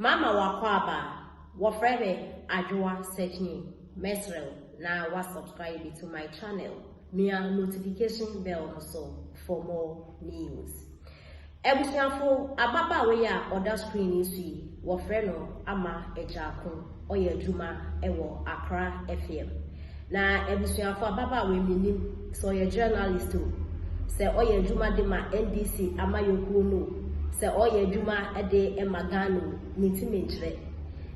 Mama wakwaba wafrebe ajwa searching mesrel na wa subscribe to my channel. Mia notification bell also for more news. Ebusiafo ababa we ya other screen isi wofre no ama ejakun oye juma ewo Accra FM. Na ebusiafo ababa we minim so ye journalist se oye juma de ma NDC ama yoku no se oye juma ede emagano nitimentre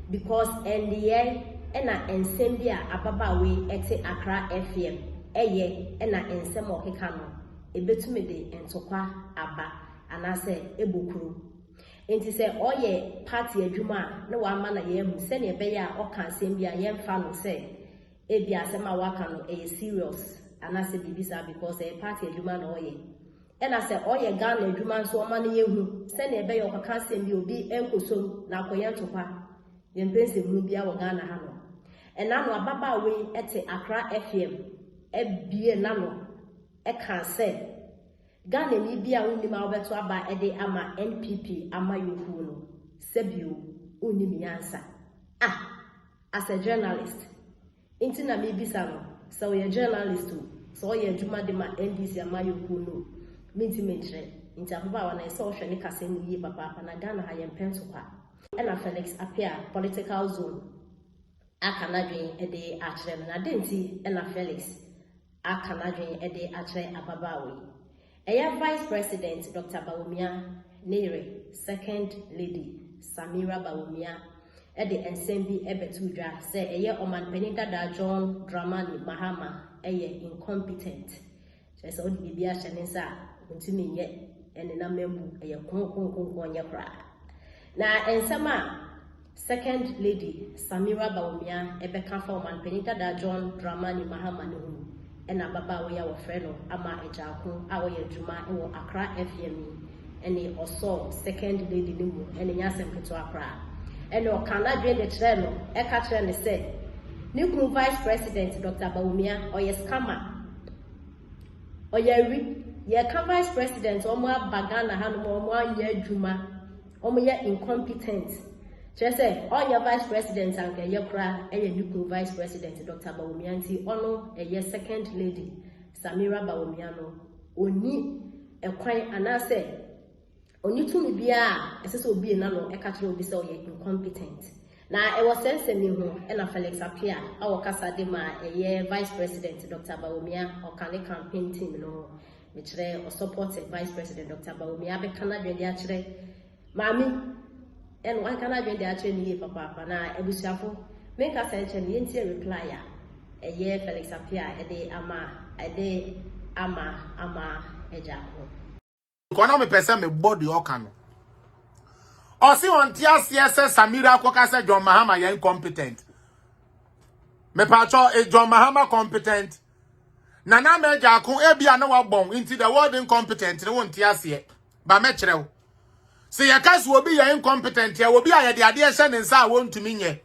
because NDA ena ensem bia ababa we ete Accra FM eye ena ensem okeka no ebetumede entokwa aba anase ebukuru enti se oye party adwuma na wa ama na ye hu se ne be ya oka nsem bia ye mfa no se ebia se ma waka no e serious anase bibisa because e party adwuma na oye ena se oye Ghana adwuma nso oma na ye hu se ne be ya oka nsem bia obi enkosom na akoye ntokwa ye mpense hu bia wo Ghana ha no ena no ababa we ete Accra FM ebie na no e kan se Ghana ni bia woni ma obeto aba ede ama NPP ama yoku no sebio oni mi answer as a journalist inti na me bisa no so ye journalist so ye adwuma de ma NDC ama yoku no minti mentre inti ababa wa na so hwe ne kase ni yi papa na Ghana ha ye mpenso kwa ena Felix appear political zone akanadwen ede akere na denti ena Felix akanadwen ede akere ababa we Eya Vice President Dr. Bawumia Nere, Second Lady Samira Bawumia, Ede Ensembi Ebetudra, say Eya Oman Penita da John Dramani Mahama, Eye Incompetent. She said, Odi Bibia Shanensa, Untimi yet, and in a membu, Eya Kong Yakra. Na Ensama, Second Lady Samira Bawumia, Ebeka for Oman Penita da John Dramani Mahama Nuhu. Ena baba we ya wofreno ama ejakun awoye djuma ewo Accra FM ene oso second lady nimu ene nyasem keto Accra ene o Canada de treno e ka tre ne se ni kunu vice president Dr. Bawumia oye scammer oye ri ye ka vice president omo abagana hanu omo anya djuma omo ye incompetent say all your vice president and Yakra and your vice president Dr. Bawumia ono a second lady Samira Bawumiano oni a quite anase oni to me bia as be nano a catcher will be so incompetent. Now I was sensing you and a Felix appear our Casa de Ma a vice president Dr. Bawumia or can campaign team no which or supported vice president Dr. Bawumia be Canadian actually Mammy. And why can I be there training papa na ebusiafo make us send you reply a year Felix appear a day ama ejako kono me pese me body oka no o si on tia cs Samira koka se John Mahama ye incompetent me pacho John Mahama competent na me ejako e bia na wabon into the word incompetent ne won tia se ba me kirew. See, your case will be incompetent. You will be a deadation and say, won't to me.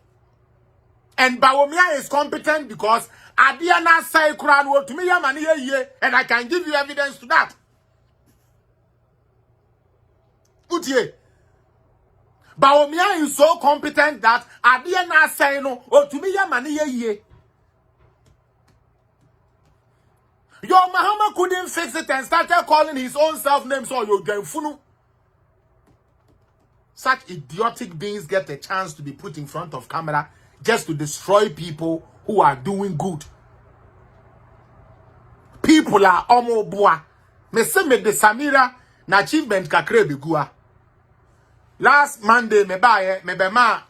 And Bawumia is competent because Adiana say Quran will to me, and I can give you evidence to that. Utie. Bawumia is so competent that Adiana say no, or to me, Your Muhammad couldn't fix it and started calling his own self name, so you're going funu. Such idiotic beings get a chance to be put in front of camera just to destroy people who are doing good. People are omo boa. Me se me de Samira na achievement kakre bigua. Last Monday me ba me be ma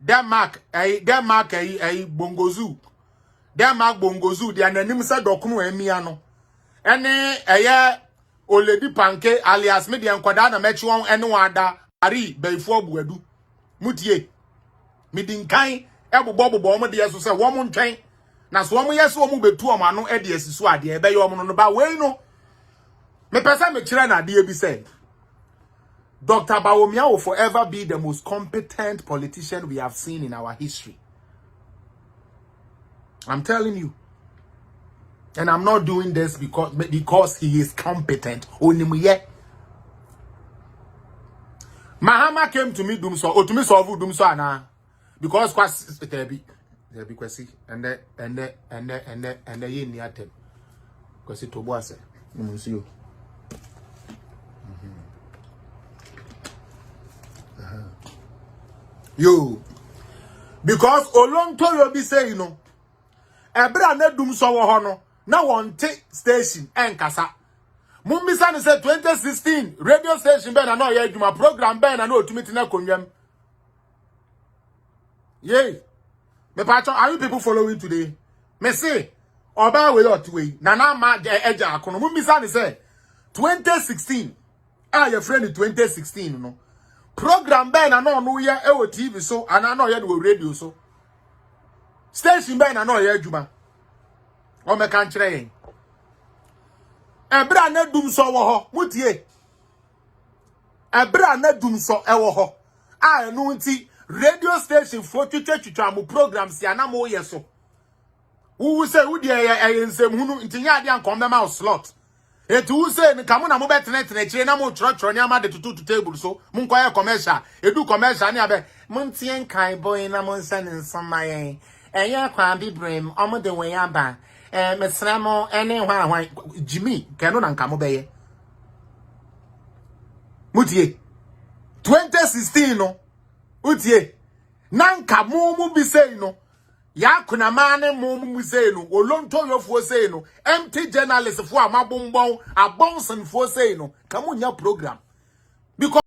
Denmark bongozu. Denmark bongozu di ananim se dokunu emia no. Ene oledi panke alias me de nkwada na mechi won ene wada ari beifo buadu mutie midinkan ebobobobo mo de yeso se wo mo ntwen na so mo yeso wo mo betu o mano e de asisu ade e be yo mo no ba we no me pesa me kire na ade bi say Dr. Bawumia will forever be the most competent politician we have seen in our history. I'm telling you. And I'm not doing this because he is competent. Only me. Mahama came to me doom so to me solve doom so ana because kwasi there be kwasi and the ye ni atem kwasi to boase munsi yo yo because olonto yo bi say no ebra na dum so wo ho no na won te station enkasa mumbisa ni say 2016 radio station be na no ye adwuma program be na no otumiti na konwam yey me pacho are you people following today me say oba we lot we na ma eja akono mumbisa ni say 2016 your friend 2016 no program be na no ye e wo TV so ana no ye no radio so station be na no ye adwuma o me kan kire yen ebra na dum so wo ho mutie ebra na dum so e wo ho a enu nti radio station for twetwa mu programs ya na mo ye so wu say wu de ye nsem hunu nti nya ade ankom be ma slot eti wu say ni kamu na mo betene kire na mo choro ni ama de tutu table so mu nkoye commercial edu commercial ni abe mo ntie nkai boy na mo nsa ne nsoma yen eye kwa bi brem omo de wen aba mesramo ene hwa Jimmy kenu na nka mo beye mutie 2016 no utie nanka mu bi sei no ya kuna mane mu sei no olonto yofo sei no empty journalist fo amabombon abonsen fo sei no kamunya program because